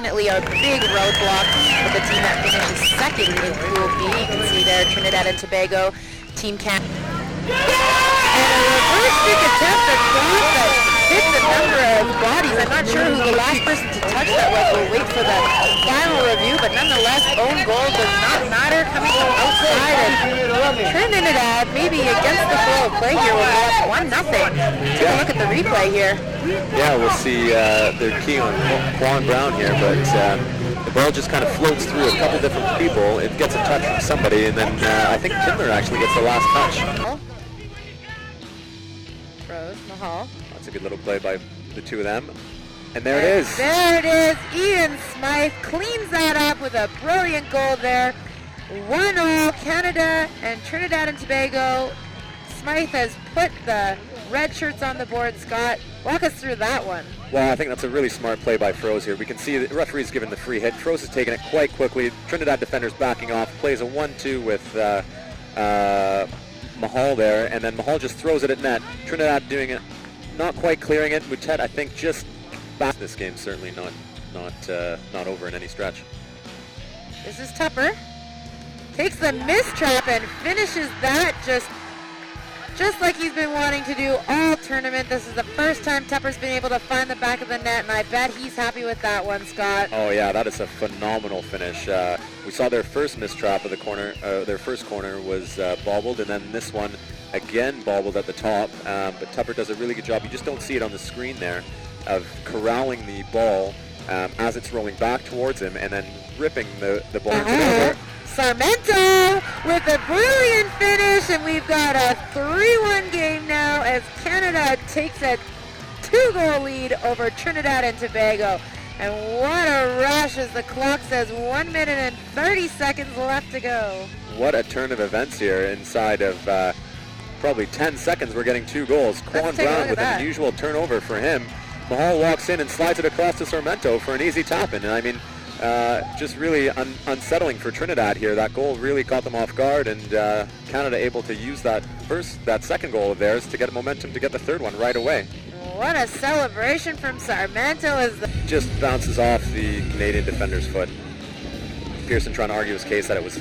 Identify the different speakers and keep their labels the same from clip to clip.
Speaker 1: definitely a big roadblock with the team that finishes second in Pool B. You can see there Trinidad and Tobago, Team Canada. And a reverse stick attempt at cross that hits a number of bodies. I'm not sure who the last person to touch that was. We'll wait for the final review, but nonetheless, own goal does not matter coming from outside. And Trinidad maybe against the flow of play here will go up 1-0. Take a look at the replay here.
Speaker 2: Yeah, we'll see their key on Quan Brown here, but the ball just kind of floats through a couple different people. It gets a touch from somebody, and then I think Kindler actually gets the last touch.
Speaker 1: Mahal.
Speaker 2: That's a good little play by the two of them. And there it is.
Speaker 1: There it is. Ian Smythe cleans that up with a brilliant goal there. 1-0 Canada and Trinidad and Tobago. Smythe has put the red shirts on the board. Scott, walk us through that one.
Speaker 2: Well, I think that's a really smart play by Froze here. We can see the referee's given the free hit. Froze has taken it quite quickly. Trinidad defenders backing off. Plays a 1-2 with Mahal there, and then Mahal just throws it at net. Trinidad doing it, not quite clearing it. Moutet, I think, just back. This game certainly not over in any stretch.
Speaker 1: This is Tupper. Takes the mistrap and finishes that just like he's been wanting to do all tournament. This is the first time Tupper's been able to find the back of the net, and I bet he's happy with that one, Scott.
Speaker 2: Oh yeah, that is a phenomenal finish. We saw their first mistrap of the corner. Their first corner was bobbled, and then this one again bobbled at the top. But Tupper does a really good job. You just don't see it on the screen there, of corralling the ball as it's rolling back towards him, and then ripping the ball into the over.
Speaker 1: Sarmento with a brilliant finish, and we've got a 3-1 game now as Canada takes a 2-goal lead over Trinidad and Tobago. And what a rush as the clock says 1 minute and 30 seconds left to go.
Speaker 2: What a turn of events here. Inside of probably 10 seconds, we're getting 2 goals. Quan Brown with an unusual turnover for him. Mahal walks in and slides it across to Sarmento for an easy tap-in. And I mean, just really unsettling for Trinidad here. That goal really caught them off guard, and Canada able to use that second goal of theirs to get momentum to get the third one right away.
Speaker 1: What a celebration from Sarmento as
Speaker 2: just bounces off the Canadian defender's foot. Pearson trying to argue his case that it was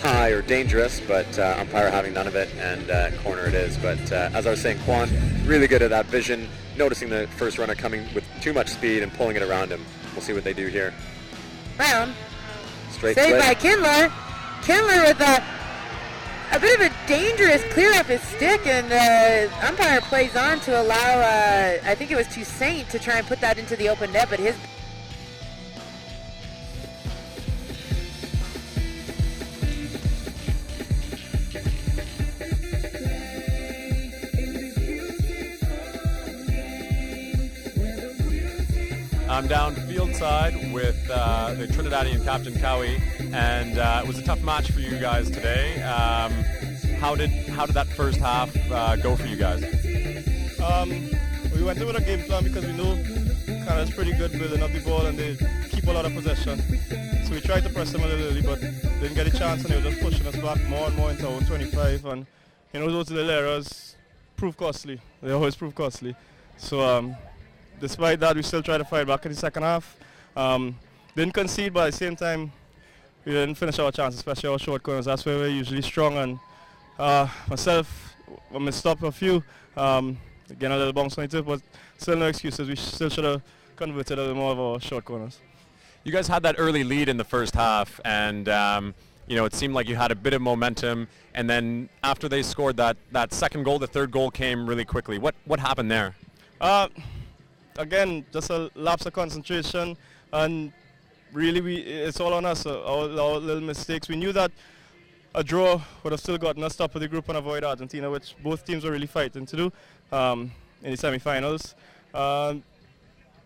Speaker 2: high or dangerous, but umpire having none of it, and corner it is. But as I was saying, Quan really good at that vision, noticing the first runner coming with too much speed and pulling it around him. We'll see what they do here.
Speaker 1: Brown.
Speaker 2: Straight
Speaker 1: saved
Speaker 2: split
Speaker 1: by Kindler. Kindler with a bit of a dangerous clear off his stick, and umpire plays on to allow, I think it was Toussaint to try and put that into the open net, but his...
Speaker 3: I'm down field side with the Trinidadian captain Cowie, and it was a tough match for you guys today. How did that first half go for you guys?
Speaker 4: We went in with a game plan because we knew Canada's pretty good building up the ball and they keep a lot of possession. So we tried to press them a little early, but didn't get a chance, and they were just pushing us back more and more into our own 25. And those little errors prove costly. They always prove costly. So despite that, we still tried to fight back in the second half. Didn't concede, but at the same time, we didn't finish our chances, especially our short corners. That's where we're usually strong. And myself, I missed up a few. Again, a little bounce on it, but still no excuses. We still should have converted a little more of our short corners.
Speaker 3: You guys had that early lead in the first half, and it seemed like you had a bit of momentum. And then after they scored that second goal, the third goal came really quickly. What happened there?
Speaker 4: Again, just a lapse of concentration, and really it's all on us, our little mistakes. We knew that a draw would have still gotten us top of the group and avoid Argentina, which both teams were really fighting to do in the semi-finals. And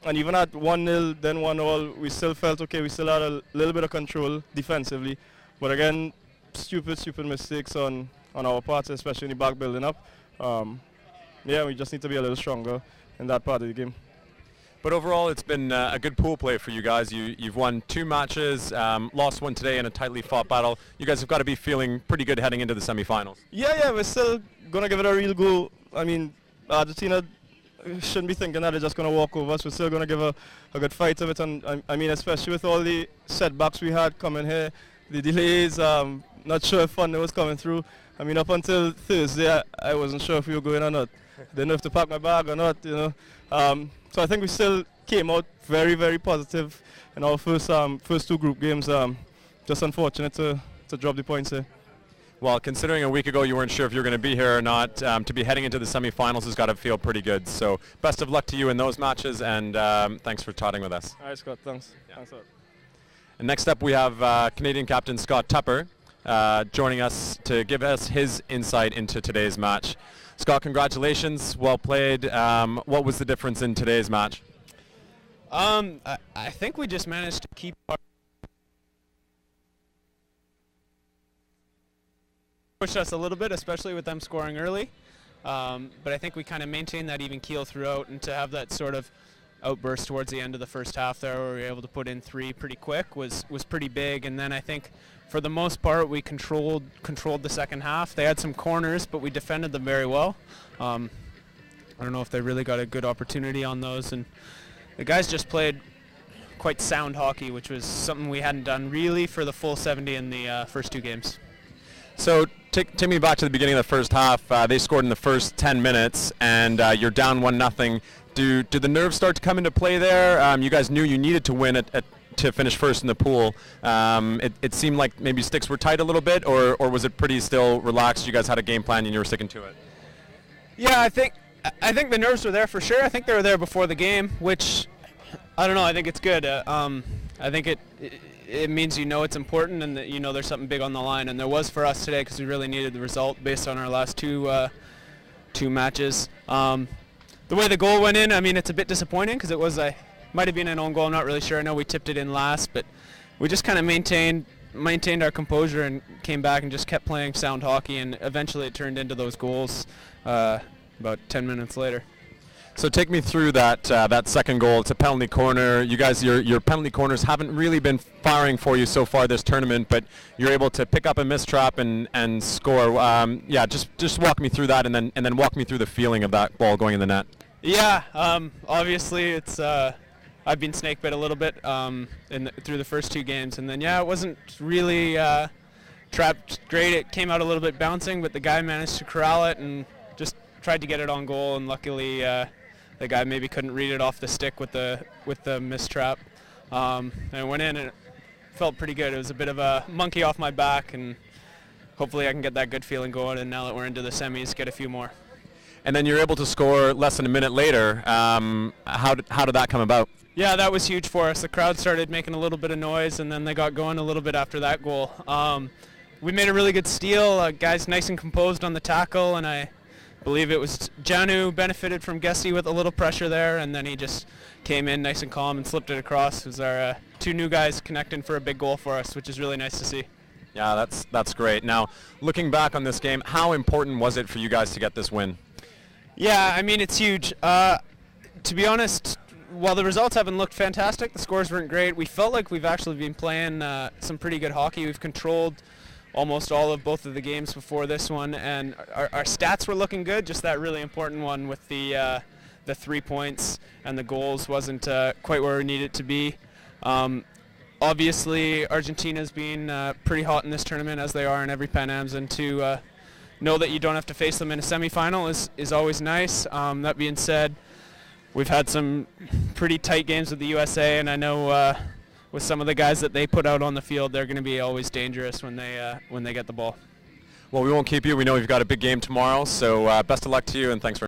Speaker 4: even at 1-0, then 1-0, we still felt okay. We still had a little bit of control defensively. But again, stupid mistakes on our part, especially in the back building up. We just need to be a little stronger in that part of the game.
Speaker 3: But overall, it's been a good pool play for you guys. You've won 2 matches, lost one today in a tightly fought battle. You guys have got to be feeling pretty good heading into the semifinals.
Speaker 4: Yeah, we're still going to give it a real go. I mean, Argentina we shouldn't be thinking that they're just going to walk over us. We're still going to give a good fight of it. And I mean, especially with all the setbacks we had coming here, the delays, not sure if Funday was coming through. I mean, up until Thursday, I wasn't sure if we were going or not. Didn't know if to pack my bag or not, you know. So I think we still came out very, very positive in our first two group games. Just unfortunate to drop the points here.
Speaker 3: Well, considering a week ago you weren't sure if you were going to be here or not, to be heading into the semifinals has got to feel pretty good. So best of luck to you in those matches, and thanks for chatting with us.
Speaker 4: All right, Scott, thanks. Yeah. Thanks a lot.
Speaker 3: And next up we have Canadian captain Scott Tupper joining us to give us his insight into today's match. Scott, congratulations, well played. What was the difference in today's match?
Speaker 5: I think we just managed to keep our pushed us a little bit, especially with them scoring early. But I think we kind of maintained that even keel throughout, and to have that sort of outburst towards the end of the first half there where we were able to put in 3 pretty quick was pretty big. And then I think for the most part we controlled the second half. They had some corners, but we defended them very well. I don't know if they really got a good opportunity on those, and the guys just played quite sound hockey, which was something we hadn't done really for the full 70 in the first 2 games.
Speaker 3: So take me back to the beginning of the first half. They scored in the first 10 minutes, and you're down 1-0. Do the nerves start to come into play there? You guys knew you needed to win to finish first in the pool. It seemed like maybe sticks were tight a little bit, or was it pretty still relaxed? You guys had a game plan and you were sticking to it?
Speaker 5: Yeah, I think the nerves were there for sure. I think they were there before the game, which I don't know. I think it's good. I think it means you know it's important and that you know there's something big on the line, and there was for us today because we really needed the result based on our last two matches. The way the goal went in, I mean, it's a bit disappointing because it was might have been an own goal. I'm not really sure. I know we tipped it in last, but we just kind of maintained our composure and came back and just kept playing sound hockey, and eventually it turned into those goals about 10 minutes later.
Speaker 3: So take me through that second goal. It's a penalty corner. You guys, your penalty corners haven't really been firing for you so far this tournament, but you're able to pick up a missed trap and score. Yeah, just walk me through that, and then walk me through the feeling of that ball going in the net.
Speaker 5: Yeah, obviously it's I've been snake bit a little bit through the first 2 games, and then yeah, it wasn't really trapped great. It came out a little bit bouncing, but the guy managed to corral it and just tried to get it on goal, and luckily the guy maybe couldn't read it off the stick with the missed trap, and it went in, and it felt pretty good. It was a bit of a monkey off my back, and hopefully I can get that good feeling going, and now that we're into the semis, get a few more.
Speaker 3: And then you're able to score less than a minute later. How did that come about?
Speaker 5: Yeah, that was huge for us. The crowd started making a little bit of noise, and then they got going a little bit after that goal. We made a really good steal. Guys nice and composed on the tackle, and I believe it was Janu benefited from Gessie with a little pressure there, and then he just came in nice and calm and slipped it across. It was our 2 new guys connecting for a big goal for us, which is really nice to see.
Speaker 3: Yeah, that's great. Now, looking back on this game, how important was it for you guys to get this win?
Speaker 5: Yeah, I mean, it's huge. To be honest, while the results haven't looked fantastic, the scores weren't great. We felt like we've actually been playing some pretty good hockey. We've controlled almost all of both of the games before this one, and our stats were looking good. Just that really important one with the 3 points and the goals wasn't quite where we needed it to be. Obviously, Argentina's been pretty hot in this tournament, as they are in every Pan Ams, and to know that you don't have to face them in a semifinal is always nice. That being said, we've had some pretty tight games with the USA, and I know with some of the guys that they put out on the field, they're going to be always dangerous when they get the ball.
Speaker 3: Well, we won't keep you. We know you've got a big game tomorrow, so best of luck to you, and thanks very much.